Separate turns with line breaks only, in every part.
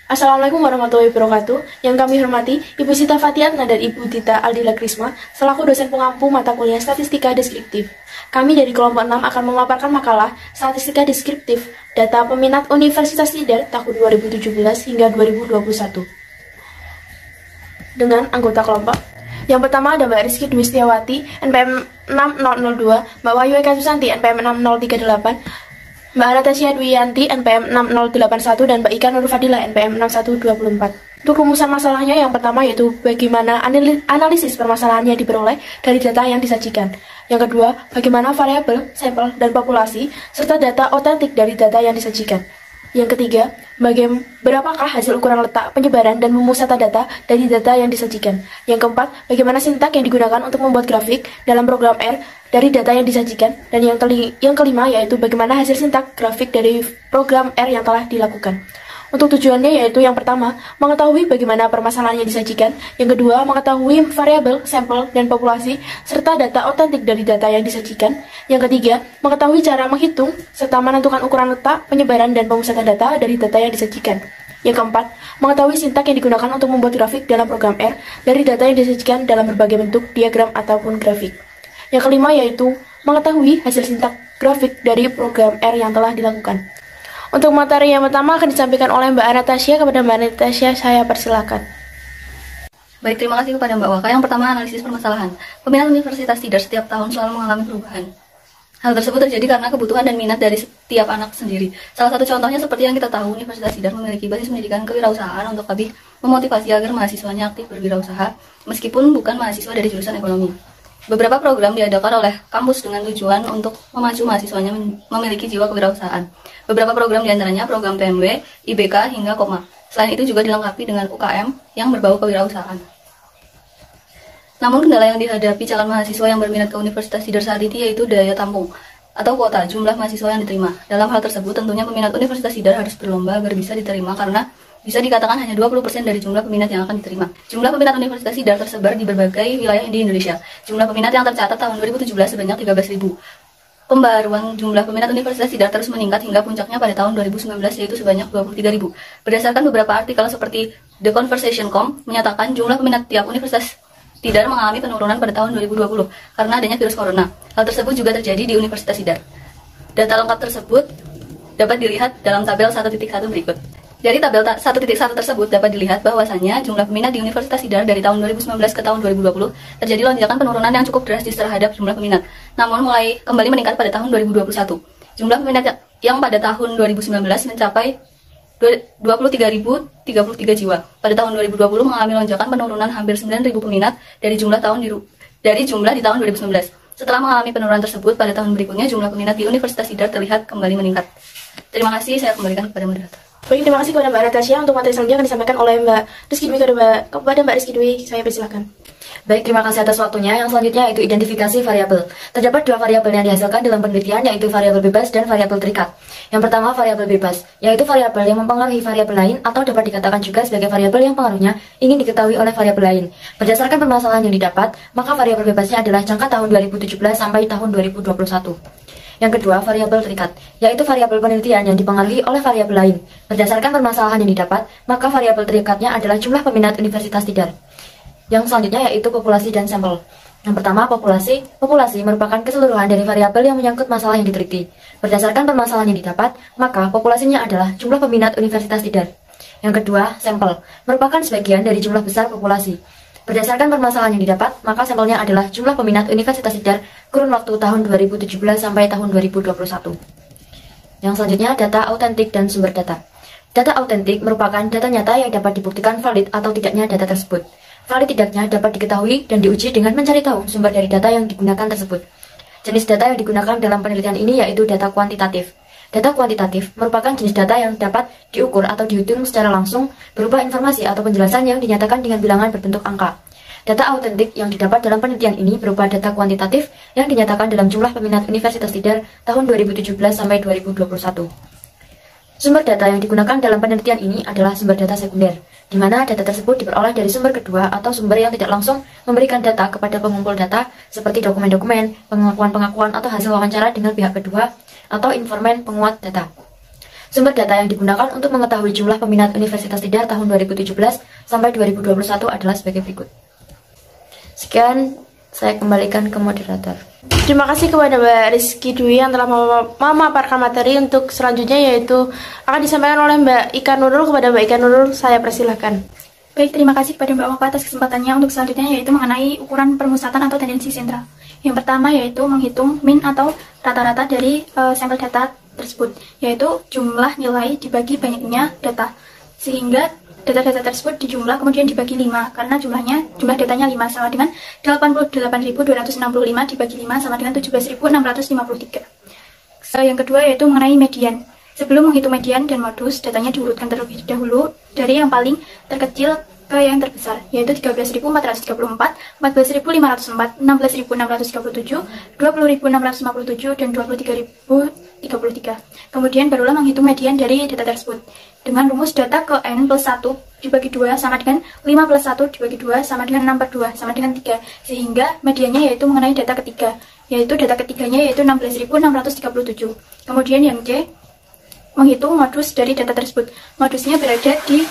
Assalamualaikum warahmatullahi wabarakatuh. Yang kami hormati Ibu Sita Fatiatna dan Ibu Tita Aldila Krisma selaku dosen pengampu mata kuliah Statistika Deskriptif. Kami dari kelompok 6 akan memaparkan makalah Statistika Deskriptif data peminat Universitas Tidar tahun 2017 hingga 2021 dengan anggota kelompok. Yang pertama ada Mbak Rizky Dwi Setiawati, NPM 6002, Mbak Wahyu Eka Susanti, NPM 6038, Mbak Anastasia Dwiyanti, NPM 6081, dan Mbak Ika Nur Fadila, NPM 6124. Untuk rumusan masalahnya yang pertama yaitu bagaimana analisis permasalahannya diperoleh dari data yang disajikan. Yang kedua, bagaimana variabel, sampel, dan populasi, serta data otentik dari data yang disajikan. Yang ketiga, berapakah hasil ukuran letak, penyebaran, dan pemusatan data dari data yang disajikan. Yang keempat, bagaimana sintak yang digunakan untuk membuat grafik dalam program R dari data yang disajikan. Dan yang kelima yaitu bagaimana hasil sintak grafik dari program R yang telah dilakukan. Untuk tujuannya yaitu yang pertama, mengetahui bagaimana permasalahan yang disajikan. Yang kedua, mengetahui variabel, sampel, dan populasi, serta data otentik dari data yang disajikan. Yang ketiga, mengetahui cara menghitung, serta menentukan ukuran letak, penyebaran, dan pemusatan data dari data yang disajikan. Yang keempat, mengetahui sintak yang digunakan untuk membuat grafik dalam program R dari data yang disajikan dalam berbagai bentuk, diagram, ataupun grafik. Yang kelima yaitu mengetahui hasil sintak grafik dari program R yang telah dilakukan. Untuk materi yang pertama akan disampaikan oleh Mbak Anastasia. Kepada Mbak Anastasia, saya persilakan.
Baik, terima kasih kepada Mbak Waka. Yang pertama, analisis permasalahan. Peminat Universitas Tidar setiap tahun selalu mengalami perubahan. Hal tersebut terjadi karena kebutuhan dan minat dari setiap anak sendiri. Salah satu contohnya seperti yang kita tahu, Universitas Tidar memiliki basis pendidikan kewirausahaan untuk lebih memotivasi agar mahasiswanya aktif berwirausaha, meskipun bukan mahasiswa dari jurusan ekonomi. Beberapa program diadakan oleh kampus dengan tujuan untuk memacu mahasiswanya memiliki jiwa kewirausahaan. Beberapa program diantaranya program PMW, IBK, hingga KOMA. Selain itu juga dilengkapi dengan UKM yang berbau kewirausahaan. Namun kendala yang dihadapi calon mahasiswa yang berminat ke Universitas Tidar saat ini yaitu daya tampung atau kuota jumlah mahasiswa yang diterima. Dalam hal tersebut tentunya peminat Universitas Tidar harus berlomba agar bisa diterima karena bisa dikatakan hanya 20% dari jumlah peminat yang akan diterima. Jumlah peminat Universitas Tidar tersebar di berbagai wilayah di Indonesia. Jumlah peminat yang tercatat tahun 2017 sebanyak 13.000. Pembaruan jumlah peminat Universitas Tidar terus meningkat hingga puncaknya pada tahun 2019 yaitu sebanyak 23.000. Berdasarkan beberapa artikel seperti The Conversation.com menyatakan jumlah peminat tiap Universitas Tidar mengalami penurunan pada tahun 2020 karena adanya virus corona. Hal tersebut juga terjadi di Universitas Tidar. Data lengkap tersebut dapat dilihat dalam tabel 1.1 berikut. Dari tabel 1.1 tersebut dapat dilihat bahwasannya jumlah peminat di Universitas Tidar dari tahun 2019 ke tahun 2020 terjadi lonjakan penurunan yang cukup drastis terhadap jumlah peminat. Namun mulai kembali meningkat pada tahun 2021. Jumlah peminat yang pada tahun 2019 mencapai 23.033 jiwa. Pada tahun 2020 mengalami lonjakan penurunan hampir 9.000 peminat dari jumlah di tahun 2019. Setelah mengalami penurunan tersebut, pada tahun berikutnya jumlah peminat di Universitas Tidar terlihat kembali meningkat. Terima kasih, saya kembalikan kepada moderator.
Baik, terima kasih kepada Mbak Anastasia. Untuk materi selanjutnya akan disampaikan oleh Mbak Rizky Dwi. Kepada Mbak Rizky Dwi, saya persilakan.
Baik, terima kasih atas waktunya. Yang selanjutnya yaitu identifikasi variabel. Terdapat dua variabel yang dihasilkan dalam penelitian, yaitu variabel bebas dan variabel terikat. Yang pertama, variabel bebas, yaitu variabel yang mempengaruhi variabel lain atau dapat dikatakan juga sebagai variabel yang pengaruhnya ingin diketahui oleh variabel lain. Berdasarkan permasalahan yang didapat, maka variabel bebasnya adalah jangka tahun 2017 sampai tahun 2021. Yang kedua, variabel terikat, yaitu variabel penelitian yang dipengaruhi oleh variabel lain. Berdasarkan permasalahan yang didapat, maka variabel terikatnya adalah jumlah peminat Universitas Tidar. Yang selanjutnya yaitu populasi dan sampel. Yang pertama, populasi. Populasi merupakan keseluruhan dari variabel yang menyangkut masalah yang diteliti. Berdasarkan permasalahan yang didapat, maka populasinya adalah jumlah peminat Universitas Tidar. Yang kedua, sampel, merupakan sebagian dari jumlah besar populasi. Berdasarkan permasalahan yang didapat, maka sampelnya adalah jumlah peminat Universitas Tidar kurun waktu tahun 2017 sampai tahun 2021. Yang selanjutnya, data autentik dan sumber data. Data autentik merupakan data nyata yang dapat dibuktikan valid atau tidaknya data tersebut. Valid tidaknya dapat diketahui dan diuji dengan mencari tahu sumber dari data yang digunakan tersebut. Jenis data yang digunakan dalam penelitian ini yaitu data kuantitatif. Data kuantitatif merupakan jenis data yang dapat diukur atau dihitung secara langsung berupa informasi atau penjelasan yang dinyatakan dengan bilangan berbentuk angka. Data autentik yang didapat dalam penelitian ini berupa data kuantitatif yang dinyatakan dalam jumlah peminat Universitas Tidar tahun 2017 sampai 2021. Sumber data yang digunakan dalam penelitian ini adalah sumber data sekunder, di mana data tersebut diperoleh dari sumber kedua atau sumber yang tidak langsung memberikan data kepada pengumpul data seperti dokumen-dokumen, pengakuan-pengakuan atau hasil wawancara dengan pihak kedua atau informan penguat data. Sumber data yang digunakan untuk mengetahui jumlah peminat Universitas Tidar tahun 2017 sampai 2021 adalah sebagai berikut. Sekian, saya kembalikan ke moderator.
Terima kasih kepada Mbak Rizky Dwi yang telah memaparkan materi. Untuk selanjutnya yaitu akan disampaikan oleh Mbak Ika Nurul. Kepada Mbak Ika Nurul, saya persilahkan.
Baik, terima kasih kepada Mbak Wafa atas kesempatannya. Untuk selanjutnya yaitu mengenai ukuran permusatan atau tendensi sentral. Yang pertama yaitu menghitung min atau rata-rata dari sampel data tersebut, yaitu jumlah nilai dibagi banyaknya data, sehingga data-data tersebut dijumlah kemudian dibagi 5, karena jumlah datanya 5 sama dengan 88.265 dibagi 5 sama dengan 17.653. Yang kedua yaitu mengenai median. Sebelum menghitung median dan modus, datanya diurutkan terlebih dahulu dari yang paling terkecil ke yang terbesar, yaitu 13.434, 14.504, 16.637, 20.657, dan 23.033. Kemudian barulah menghitung median dari data tersebut dengan rumus data ke n plus 1 dibagi 2 sama dengan 5 plus 1 dibagi 2 sama dengan 6 per 2 sama dengan 3, sehingga mediannya yaitu mengenai data ketiga, yaitu data ketiganya yaitu 16.637. Kemudian yang C, menghitung modus dari data tersebut. Modusnya berada di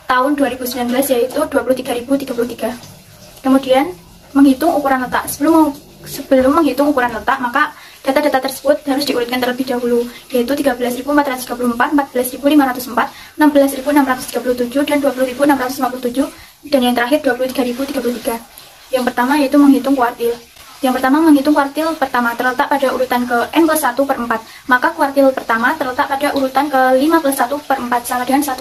tahun 2019 yaitu 23.033. Kemudian menghitung ukuran letak. Sebelum menghitung ukuran letak, maka data-data tersebut harus diurutkan terlebih dahulu, yaitu 13.434, 14.504, 16.637, dan 20.657, dan yang terakhir 23.033. Yang pertama yaitu menghitung kuartil. Yang pertama, menghitung kuartil pertama terletak pada urutan ke n plus 1 per 4. Maka kuartil pertama terletak pada urutan ke 5 plus 1 per 4 sama dengan 1,5.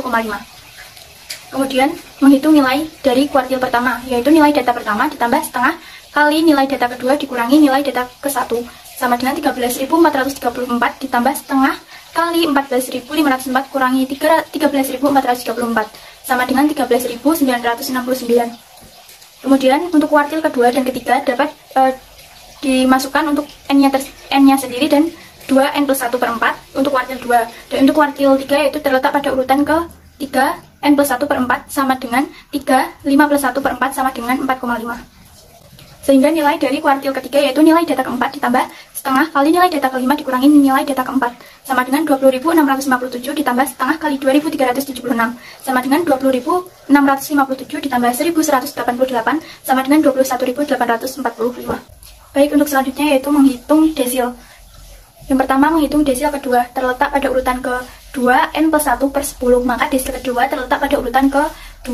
Kemudian, menghitung nilai dari kuartil pertama, yaitu nilai data pertama ditambah setengah kali nilai data kedua dikurangi nilai data ke-1, sama dengan 13.434 ditambah setengah kali 14.504 kurangi 13.434, sama dengan 13.969. Kemudian, untuk kuartil kedua dan ketiga dapat dimasukkan untuk n-nya sendiri dan 2n plus 1 per 4 untuk kuartil 2. Dan untuk kuartil 3 yaitu terletak pada urutan ke 3, n plus 1 per 4 sama dengan 3, 5 plus 1 per 4 sama dengan 4,5. Sehingga nilai dari kuartil ketiga yaitu nilai data keempat ditambah setengah kali nilai data kelima dikurangi nilai data keempat, sama dengan 20.657 ditambah setengah kali 2.376, sama dengan 20.657 ditambah 1.188, sama dengan 21.845. Baik, untuk selanjutnya yaitu menghitung desil. Yang pertama, menghitung desil kedua terletak pada urutan ke-2 n plus 1 per 10, maka desil kedua terletak pada urutan ke-2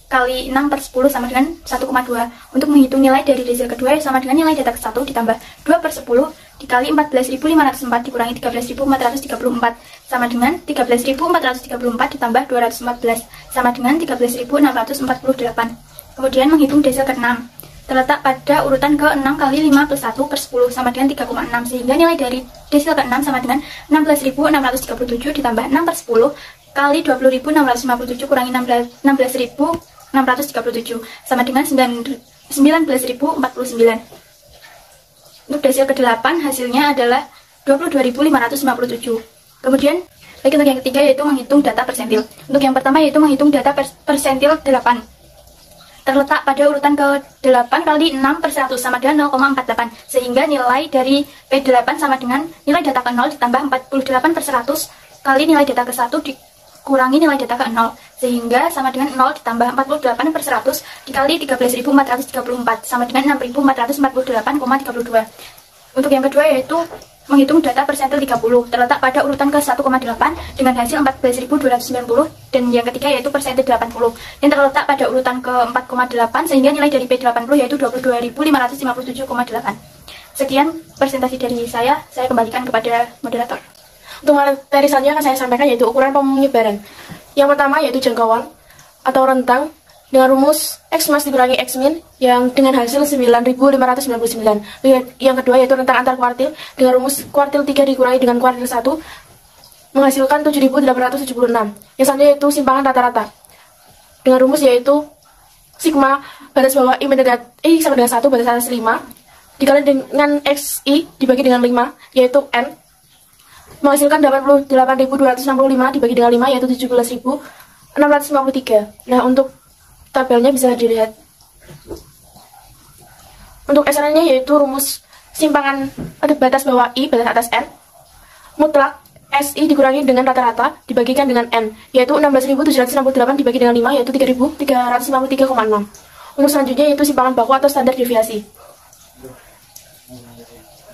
kali 6 per 10 sama dengan 1,2. Untuk menghitung nilai dari desil kedua sama dengan nilai data ke-1 ditambah 2 per 10 dikali 14.504 dikurangi 13.434 sama dengan 13.434 ditambah 214 sama dengan 13.648. Kemudian menghitung desil ke-6 terletak pada urutan ke-6 kali 5 plus 1 per 10 sama dengan 3,6, sehingga nilai dari desil ke-6 sama dengan 16.637 ditambah 6 per 10 kali 20.657 kurangi 16.637 sama dengan 19.049. Untuk desil ke-8 hasilnya adalah 22.557. Kemudian, baik, untuk yang ketiga yaitu menghitung data persentil. Untuk yang pertama yaitu menghitung data persentil 8. Terletak pada urutan ke-8 kali 6 per 100 sama dengan 0,48, sehingga nilai dari P8 sama dengan nilai data ke-0 ditambah 48 per 100 kali nilai data ke-1 dikurangi nilai data ke-0, sehingga sama dengan 0 ditambah 48 per 100 dikali 13.434 sama dengan 6.448,32. Untuk yang kedua yaitu menghitung data persentil 30 terletak pada urutan ke-1,8 dengan hasil 14.290, dan yang ketiga yaitu persentil 80 yang terletak pada urutan ke-4,8 sehingga nilai dari P80 yaitu 22.557,8. Sekian presentasi dari saya kembalikan kepada moderator.
Untuk materi selanjutnya akan saya sampaikan yaitu ukuran penyebaran. Yang pertama yaitu jangkauan atau rentang dengan rumus X mas dikurangi X min yang dengan hasil 9.599. Yang kedua yaitu rentang antar kuartil dengan rumus kuartil 3 dikurangi dengan kuartil 1 menghasilkan 7.876. Yang selanjutnya yaitu simpangan rata-rata dengan rumus yaitu sigma batas bawah I mendekat I sama dengan 1 batas atas 5 dikali dengan XI dibagi dengan 5 yaitu N menghasilkan 88.265 dibagi dengan 5 yaitu 17.653. Nah, untuk tabelnya bisa dilihat. Untuk SN-nya yaitu rumus simpangan pada batas bawah I batas atas N mutlak SI dikurangi dengan rata-rata dibagikan dengan N, yaitu 16.768 dibagi dengan 5, yaitu 3.353,6. Untuk selanjutnya yaitu simpangan baku atau standar deviasi.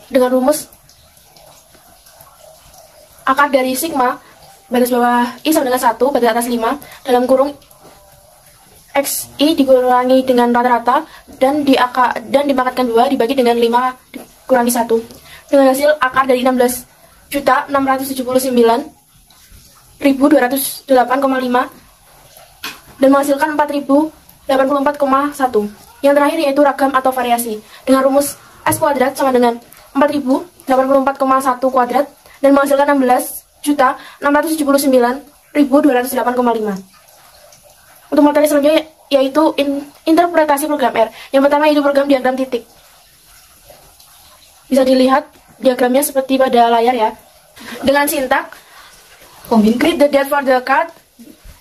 Dengan rumus akar dari sigma batas bawah I sama dengan 1 batas atas 5 dalam kurung XI dikurangi dengan rata-rata dan dipangkatkan 2 dibagi dengan 5 dikurangi 1 dengan hasil akar dari 16.679.208,5 dan menghasilkan 4.084,1. Yang terakhir yaitu ragam atau variasi dengan rumus S kuadrat sama dengan 4.084,1 kuadrat dan menghasilkan 16.679.208,5. Untuk materi selanjutnya yaitu interpretasi program R. Yang pertama yaitu program diagram titik. Bisa dilihat diagramnya seperti pada layar ya. Dengan sintak create the date for the card.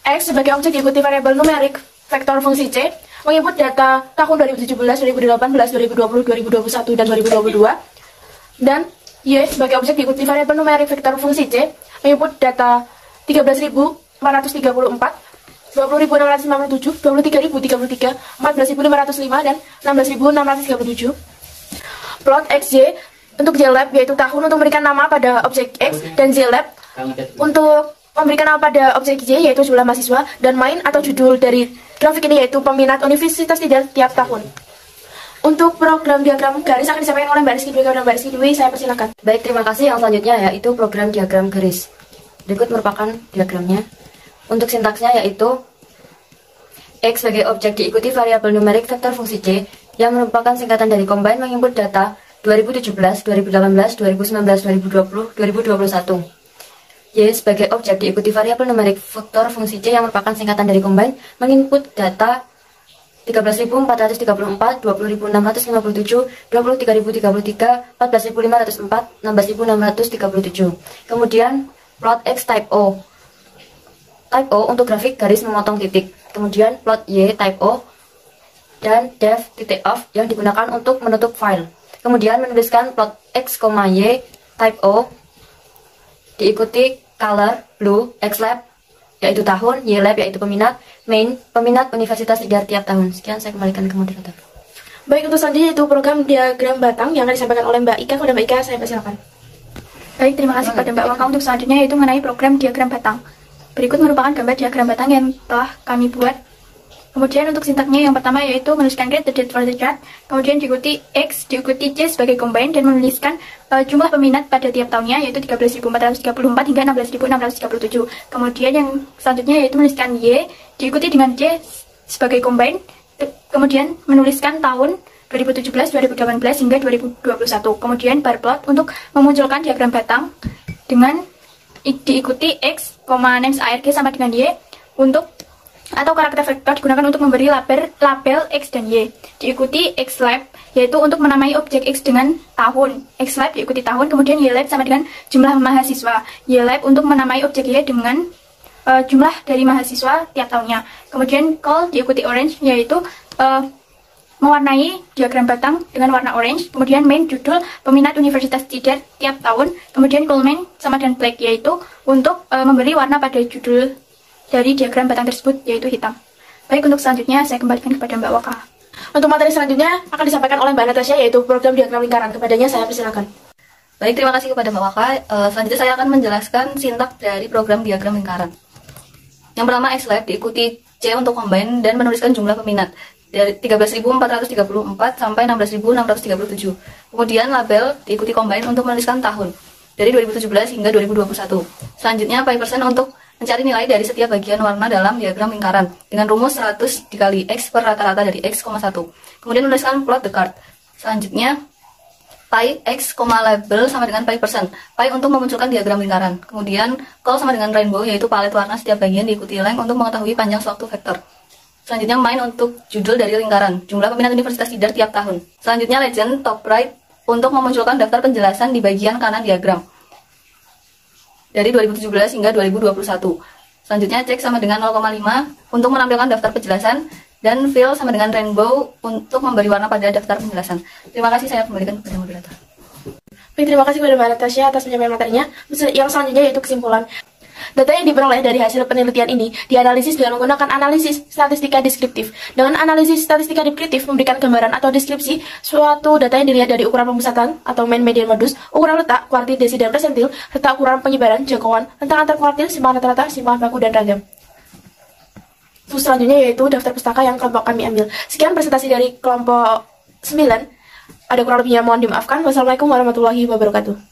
X sebagai objek diikuti variabel numerik vektor fungsi C, menginput data tahun 2017, 2018, 2020, 2021, dan 2022. Dan Y sebagai objek diikuti variabel numerik vektor fungsi C, menginput data 13.434, 20.657, 23.033, 14.505, dan 16.637. Plot XY untuk JLab yaitu tahun untuk memberikan nama pada objek X, dan JLab untuk memberikan nama pada objek Y yaitu jumlah mahasiswa, dan main atau judul dari grafik ini yaitu peminat universitas tiap tahun. Untuk program diagram garis akan disampaikan oleh Mbak Rizky Dwi dan Mbak Rizky Dwi, saya persilakan.
Baik, terima kasih. Yang selanjutnya yaitu program diagram garis. Berikut merupakan diagramnya. Untuk sintaksnya yaitu X sebagai objek diikuti variabel numerik vektor fungsi C yang merupakan singkatan dari combine menginput data 2017, 2018, 2019, 2020, 2021. Y sebagai objek diikuti variabel numerik vektor fungsi C yang merupakan singkatan dari combine menginput data 13.434, 20.657, 23.033, 14.504, 16.637. Kemudian plot X type O. Type O untuk grafik garis memotong titik. Kemudian plot Y type O dan def titik off yang digunakan untuk menutup file. Kemudian menuliskan plot X, Y type O diikuti color blue, X-Lab yaitu tahun, Y-Lab yaitu peminat, main peminat universitas tiap tahun. Sekian, saya kembalikan ke moderator.
Baik, untuk selanjutnya itu program diagram batang yang akan disampaikan oleh Mbak Ika. Kepada Mbak Ika, saya persilakan.
Baik, terima kasih kepada Mbak Waka. Untuk selanjutnya yaitu mengenai program diagram batang. Berikut merupakan gambar diagram batang yang telah kami buat. Kemudian untuk sintaknya yang pertama yaitu menuliskan create the date for the chart, kemudian diikuti X, diikuti C sebagai combine, dan menuliskan jumlah peminat pada tiap tahunnya yaitu 13.434 hingga 16.637. Kemudian yang selanjutnya yaitu menuliskan Y, diikuti dengan C sebagai combine, kemudian menuliskan tahun 2017, 2018 hingga 2021. Kemudian bar plot untuk memunculkan diagram batang dengan diikuti X, names ARG sama dengan Y untuk atau karakter vektor digunakan untuk memberi label X dan Y. Diikuti X-Lab yaitu untuk menamai objek X dengan tahun. X-Lab diikuti tahun, kemudian Y-Lab sama dengan jumlah mahasiswa. Y-Lab untuk menamai objek Y dengan jumlah dari mahasiswa tiap tahunnya. Kemudian call diikuti orange yaitu mewarnai diagram batang dengan warna orange. Kemudian main judul peminat universitas tiap tahun. Kemudian callman sama dengan black yaitu untuk memberi warna pada judul dari diagram batang tersebut yaitu hitam. Baik, untuk selanjutnya saya kembalikan kepada Mbak Waka.
Untuk materi selanjutnya akan disampaikan oleh Mbak Natasha yaitu program diagram lingkaran. Kepadanya saya persilakan.
Baik, terima kasih kepada Mbak Waka. Selanjutnya saya akan menjelaskan sintak dari program diagram lingkaran. Yang pertama X-Lab diikuti C untuk combine dan menuliskan jumlah peminat dari 13.434 sampai 16.637. Kemudian label diikuti combine untuk menuliskan tahun dari 2017 hingga 2021. Selanjutnya pi persen untuk mencari nilai dari setiap bagian warna dalam diagram lingkaran dengan rumus 100 dikali X per rata-rata dari X, 1. Kemudian menuliskan plot the card. Selanjutnya pi X, label sama dengan pi persen. Pi untuk memunculkan diagram lingkaran. Kemudian call sama dengan rainbow yaitu palet warna setiap bagian diikuti length untuk mengetahui panjang sewaktu vektor. Selanjutnya main untuk judul dari lingkaran, jumlah peminat universitas tidar tiap tahun. Selanjutnya legend top right untuk memunculkan daftar penjelasan di bagian kanan diagram dari 2017 hingga 2021. Selanjutnya cek sama dengan 0,5 untuk menampilkan daftar penjelasan, dan fill sama dengan rainbow untuk memberi warna pada daftar penjelasan. Terima kasih, saya kembalikan kepada moderator.
Baik, terima kasih kepada Mbak Natasha atas penyampaian materinya. Yang selanjutnya yaitu kesimpulan. Data yang diperoleh dari hasil penelitian ini dianalisis dengan menggunakan analisis statistika deskriptif. Dengan analisis statistika deskriptif memberikan gambaran atau deskripsi suatu data yang dilihat dari ukuran pemusatan atau mean, median, modus, ukuran letak, kuartil, desi, dan persentil, serta ukuran penyebaran, jangkauan, rentang antar kuartil, simpangan rata-rata, simpangan baku, dan ragam. Selanjutnya yaitu daftar pustaka yang kelompok kami ambil. Sekian presentasi dari kelompok 9. Ada kurang lebihnya mohon dimaafkan. Wassalamualaikum warahmatullahi wabarakatuh.